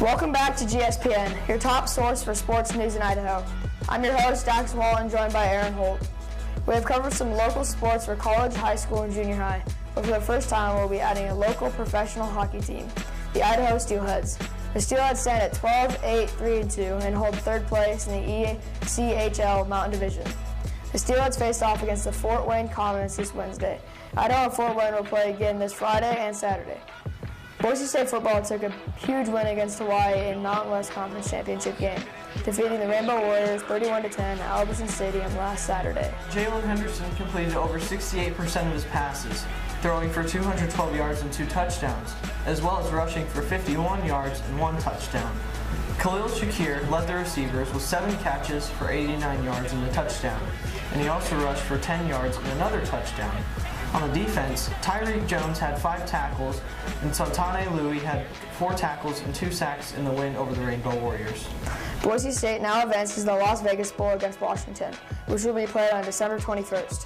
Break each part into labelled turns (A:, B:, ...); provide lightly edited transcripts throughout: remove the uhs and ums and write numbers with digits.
A: Welcome back to GSPN, your top source for sports news in Idaho. I'm your host, Dax Wallen, joined by Aaron Holt. We have covered some local sports for college, high school, and junior high, but for the first time we'll be adding a local professional hockey team, the Idaho Steelheads. The Steelheads stand at 12-8, 3-2, and hold third place in the ECHL Mountain Division. The Steelheads faced off against the Fort Wayne Comets this Wednesday. Idaho and Fort Wayne will play again this Friday and Saturday. Boise State football took a huge win against Hawaii in Mountain West Conference Championship game, defeating the Rainbow Warriors 31-10 at Albertson Stadium last Saturday.
B: Jalen Henderson completed over 68% of his passes, throwing for 212 yards and 2 touchdowns, as well as rushing for 51 yards and 1 touchdown. Khalil Shakir led the receivers with 7 catches for 89 yards and a touchdown, and he also rushed for 10 yards and another touchdown. On the defense, Tyreek Jones had 5 tackles, and Santane Louis had 4 tackles and 2 sacks in the win over the Rainbow Warriors.
A: Boise State now advances to the Las Vegas Bowl against Washington, which will be played on December 21st.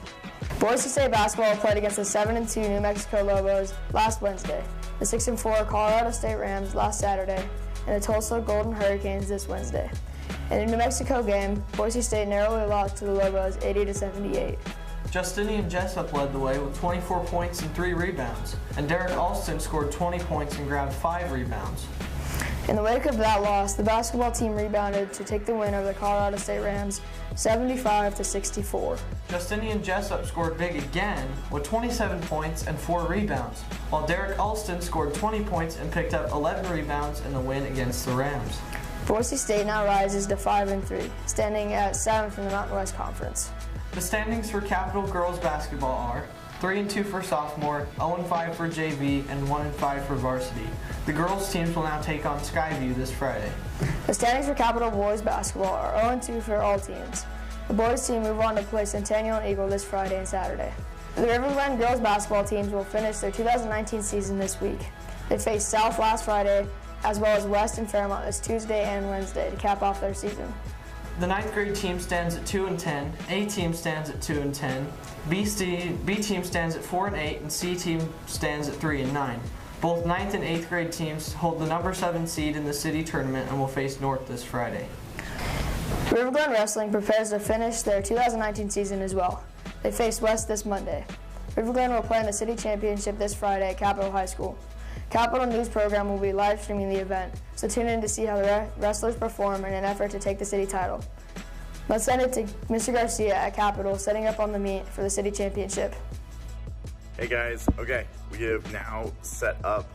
A: Boise State basketball played against the 7-2 New Mexico Lobos last Wednesday, the 6-4 Colorado State Rams last Saturday, and the Tulsa Golden Hurricanes this Wednesday. In the New Mexico game, Boise State narrowly lost to the Lobos 80-78.
B: Justinian Jessup led the way with 24 points and 3 rebounds, and Derek Alston scored 20 points and grabbed 5 rebounds.
A: In the wake of that loss, the basketball team rebounded to take the win over the Colorado State Rams 75-64.
B: Justinian Jessup scored big again with 27 points and 4 rebounds, while Derek Alston scored 20 points and picked up 11 rebounds in the win against the Rams.
A: Boise State now rises to 5-3, standing at 7th in the Mountain West Conference.
B: The standings for Capital girls basketball are 3-2 for sophomore, 0-5 for JV, and 1-5 for varsity. The girls teams will now take on Skyview this Friday.
A: The standings for Capital boys basketball are 0-2 for all teams. The boys team move on to play Centennial and Eagle this Friday and Saturday. The River Glen girls basketball teams will finish their 2019 season this week. They face South last Friday, as well as West and Fairmont this Tuesday and Wednesday to cap off their season.
B: The 9th grade team stands at 2-10, A team stands at 2-10, B team stands at 4-8, and C team stands at 3-9. Both 9th and 8th grade teams hold the number 7 seed in the city tournament and will face North this Friday.
A: River Glen Wrestling prepares to finish their 2019 season as well. They face West this Monday. River Glen will play in the city championship this Friday at Capitol High School. Capital News program will be live streaming the event, so tune in to see how the wrestlers perform in an effort to take the city title. Let's send it to Mr. Garcia at Capital, setting up on the meet for the city championship.
C: Hey guys, okay, we have now set up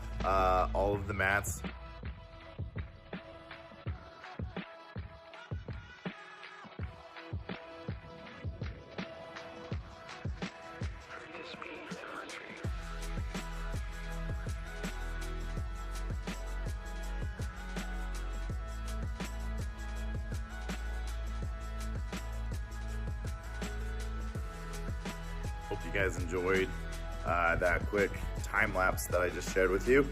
C: all of the mats. Hope you guys enjoyed that quick time lapse that I just shared with you.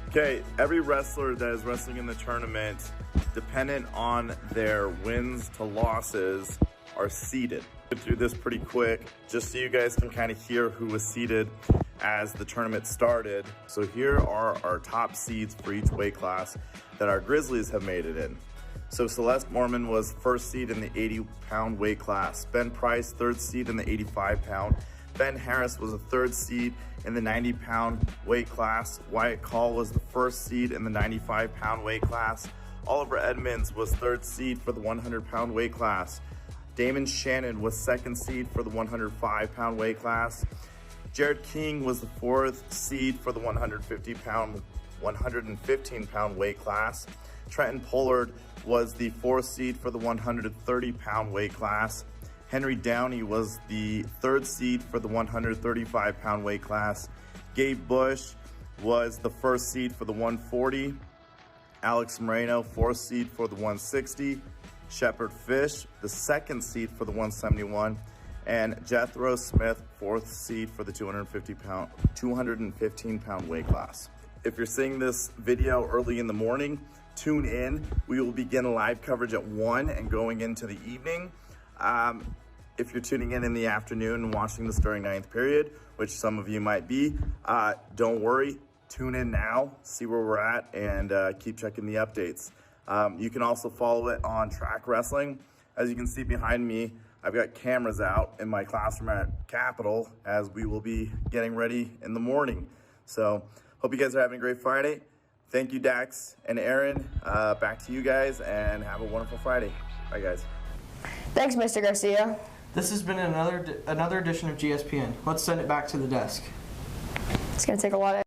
C: Okay, every wrestler that is wrestling in the tournament, dependent on their wins to losses, are seeded. Get through this pretty quick, just so you guys can kind of hear who was seeded as the tournament started. So here are our top seeds for each weight class that our Grizzlies have made it in. So Celeste Mormon was first seed in the 80-pound weight class. Ben Price, third seed in the 85-pound. Ben Harris was a third seed in the 90-pound weight class. Wyatt Call was the first seed in the 95-pound weight class. Oliver Edmonds was third seed for the 100-pound weight class. Damon Shannon was second seed for the 105-pound weight class. Jared King was the fourth seed for the 115-pound weight class. Trenton Pollard was the fourth seed for the 130-pound weight class. Henry Downey was the third seed for the 135-pound weight class. Gabe Bush was the first seed for the 140. Alex Moreno, fourth seed for the 160. Shepard Fish, the second seed for the 171. And Jethro Smith, fourth seed for the 215-pound weight class. If you're seeing this video early in the morning, tune in. We will begin live coverage at 1 and going into the evening. If you're tuning in the afternoon and watching this during 9th period, which some of you might be, don't worry. tune in now, see where we're at, and keep checking the updates. You can also follow it on Track Wrestling. As you can see behind me, I've got cameras out in my classroom at Capitol as we will be getting ready in the morning. So hope you guys are having a great Friday. Thank you, Dax and Aaron. Back to you guys, and have a wonderful Friday. Bye, guys.
A: Thanks, Mr. Garcia.
B: This has been another edition of GSPN. Let's send it back to the desk.
A: It's going to take a lot of